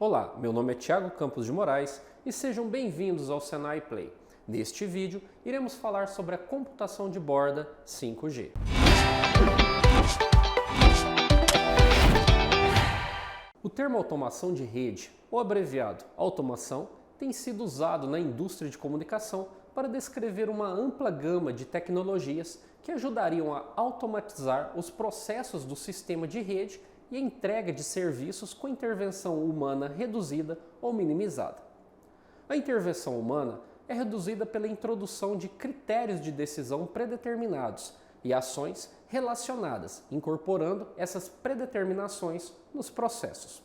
Olá, meu nome é Thiago Campos de Moraes e sejam bem-vindos ao Senai Play. Neste vídeo, iremos falar sobre a computação de borda 5G. O termo automação de rede, ou abreviado automação, tem sido usado na indústria de comunicação para descrever uma ampla gama de tecnologias que ajudariam a automatizar os processos do sistema de rede e a entrega de serviços com intervenção humana reduzida ou minimizada. A intervenção humana é reduzida pela introdução de critérios de decisão predeterminados e ações relacionadas, incorporando essas predeterminações nos processos.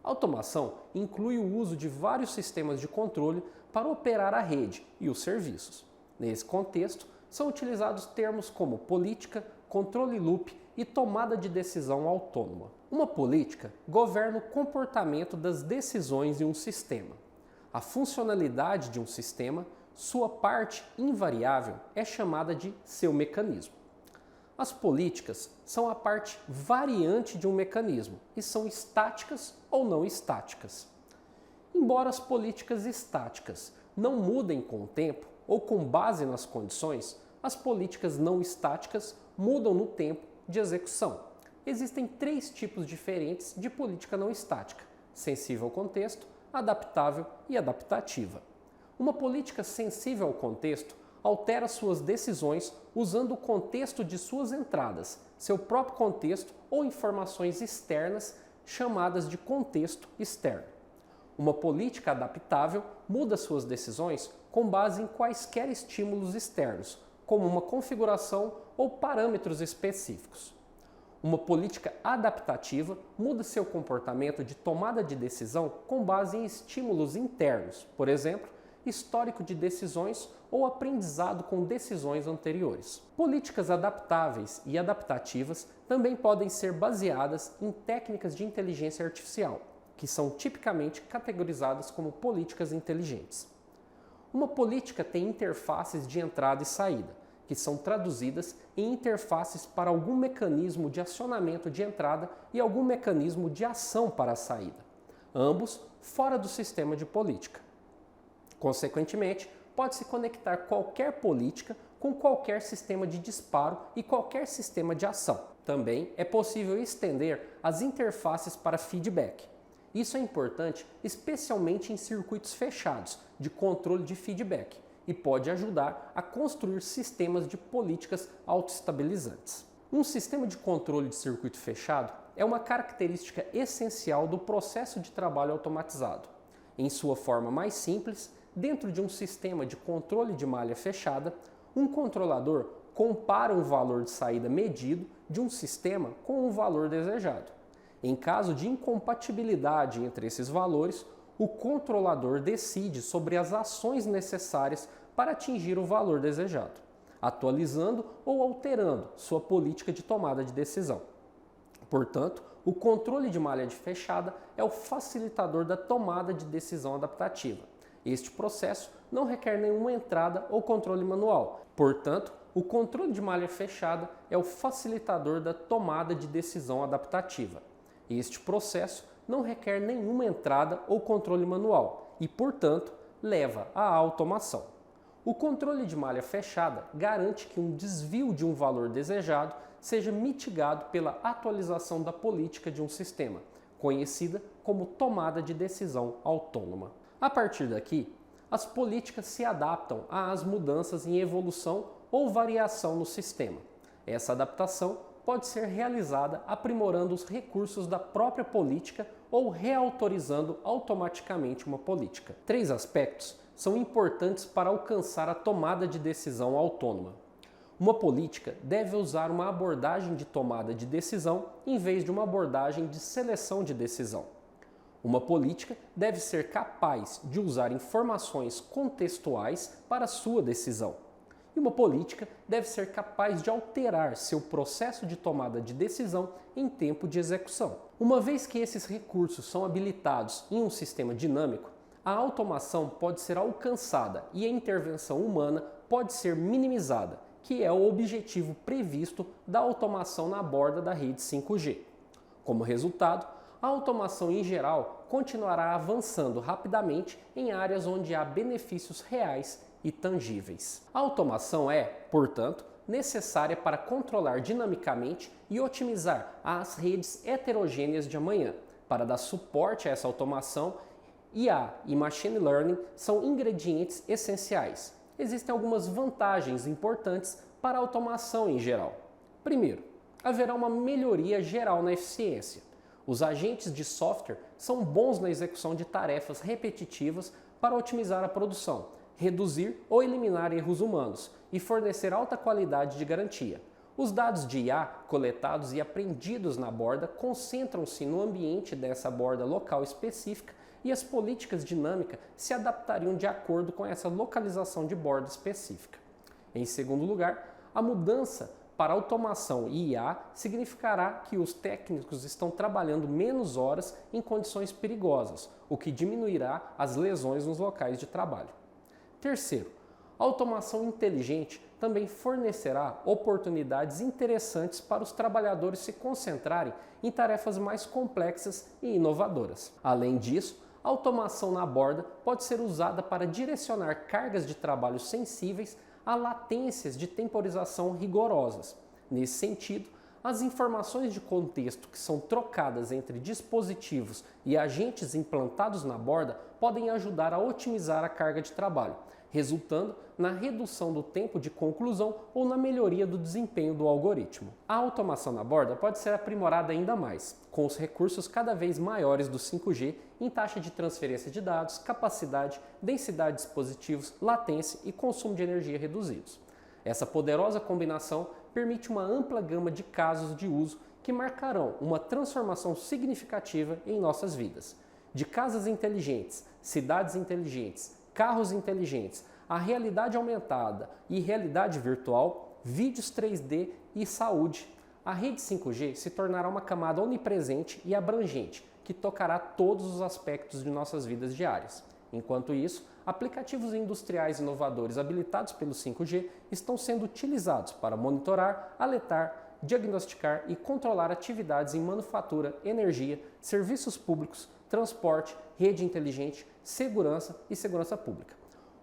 A automação inclui o uso de vários sistemas de controle para operar a rede e os serviços. Nesse contexto, são utilizados termos como política, controle loop e tomada de decisão autônoma. Uma política governa o comportamento das decisões em um sistema. A funcionalidade de um sistema, sua parte invariável, é chamada de seu mecanismo. As políticas são a parte variante de um mecanismo e são estáticas ou não estáticas. Embora as políticas estáticas não mudem com o tempo ou com base nas condições, as políticas não estáticas mudam no tempo de execução. Existem três tipos diferentes de política não estática: sensível ao contexto, adaptável e adaptativa. Uma política sensível ao contexto altera suas decisões usando o contexto de suas entradas, seu próprio contexto ou informações externas chamadas de contexto externo. Uma política adaptável muda suas decisões com base em quaisquer estímulos externos, como uma configuração ou parâmetros específicos. Uma política adaptativa muda seu comportamento de tomada de decisão com base em estímulos internos, por exemplo, histórico de decisões ou aprendizado com decisões anteriores. Políticas adaptáveis e adaptativas também podem ser baseadas em técnicas de inteligência artificial, que são tipicamente categorizadas como políticas inteligentes. Uma política tem interfaces de entrada e saída, que são traduzidas em interfaces para algum mecanismo de acionamento de entrada e algum mecanismo de ação para a saída, ambos fora do sistema de política. Consequentemente, pode-se conectar qualquer política com qualquer sistema de disparo e qualquer sistema de ação. Também é possível estender as interfaces para feedback. Isso é importante especialmente em circuitos fechados de controle de feedback e pode ajudar a construir sistemas de políticas autoestabilizantes. Um sistema de controle de circuito fechado é uma característica essencial do processo de trabalho automatizado. Em sua forma mais simples, dentro de um sistema de controle de malha fechada, um controlador compara um valor de saída medido de um sistema com um valor desejado. Em caso de incompatibilidade entre esses valores, o controlador decide sobre as ações necessárias para atingir o valor desejado, atualizando ou alterando sua política de tomada de decisão. Portanto, o controle de malha fechada é o facilitador da tomada de decisão adaptativa. Este processo não requer nenhuma entrada ou controle manual. Portanto, o controle de malha fechada é o facilitador da tomada de decisão adaptativa. Este processo não requer nenhuma entrada ou controle manual e, portanto, leva à automação. O controle de malha fechada garante que um desvio de um valor desejado seja mitigado pela atualização da política de um sistema, conhecida como tomada de decisão autônoma. A partir daqui, as políticas se adaptam às mudanças em evolução ou variação no sistema. Essa adaptação pode ser realizada aprimorando os recursos da própria política ou reautorizando automaticamente uma política. Três aspectos são importantes para alcançar a tomada de decisão autônoma. Uma política deve usar uma abordagem de tomada de decisão em vez de uma abordagem de seleção de decisão. Uma política deve ser capaz de usar informações contextuais para sua decisão. E uma política deve ser capaz de alterar seu processo de tomada de decisão em tempo de execução. Uma vez que esses recursos são habilitados em um sistema dinâmico, a automação pode ser alcançada e a intervenção humana pode ser minimizada, que é o objetivo previsto da automação na borda da rede 5G. Como resultado, A automação em geral continuará avançando rapidamente em áreas onde há benefícios reais e tangíveis. A automação é, portanto, necessária para controlar dinamicamente e otimizar as redes heterogêneas de amanhã. Para dar suporte a essa automação, IA e Machine Learning são ingredientes essenciais. Existem algumas vantagens importantes para a automação em geral. Primeiro, haverá uma melhoria geral na eficiência. Os agentes de software são bons na execução de tarefas repetitivas para otimizar a produção, reduzir ou eliminar erros humanos e fornecer alta qualidade de garantia. Os dados de IA coletados e aprendidos na borda concentram-se no ambiente dessa borda local específica e as políticas dinâmicas se adaptariam de acordo com essa localização de borda específica. Em segundo lugar, a mudança para automação e IA significará que os técnicos estão trabalhando menos horas em condições perigosas, o que diminuirá as lesões nos locais de trabalho. Terceiro, a automação inteligente também fornecerá oportunidades interessantes para os trabalhadores se concentrarem em tarefas mais complexas e inovadoras. Além disso, a automação na borda pode ser usada para direcionar cargas de trabalho sensíveis a latências de temporização rigorosas. Nesse sentido, as informações de contexto que são trocadas entre dispositivos e agentes implantados na borda podem ajudar a otimizar a carga de trabalho, resultando na redução do tempo de conclusão ou na melhoria do desempenho do algoritmo. A automação na borda pode ser aprimorada ainda mais, com os recursos cada vez maiores do 5G em taxa de transferência de dados, capacidade, densidade de dispositivos, latência e consumo de energia reduzidos. Essa poderosa combinação permite uma ampla gama de casos de uso que marcarão uma transformação significativa em nossas vidas. De casas inteligentes, cidades inteligentes, carros inteligentes, a realidade aumentada e realidade virtual, vídeos 3D e saúde. A rede 5G se tornará uma camada onipresente e abrangente que tocará todos os aspectos de nossas vidas diárias. Enquanto isso, aplicativos industriais inovadores habilitados pelo 5G estão sendo utilizados para monitorar, alertar, diagnosticar e controlar atividades em manufatura, energia, serviços públicos, transporte, rede inteligente, segurança e segurança pública.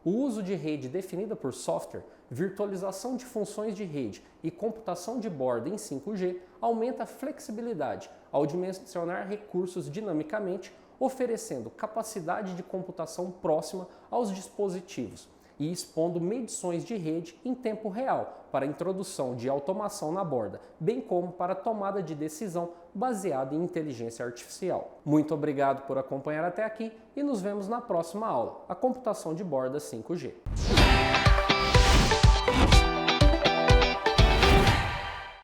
O uso de rede definida por software, virtualização de funções de rede e computação de borda em 5G aumenta a flexibilidade ao dimensionar recursos dinamicamente, oferecendo capacidade de computação próxima aos dispositivos e expondo medições de rede em tempo real para a introdução de automação na borda, bem como para a tomada de decisão baseada em inteligência artificial. Muito obrigado por acompanhar até aqui e nos vemos na próxima aula, a computação de borda 5G.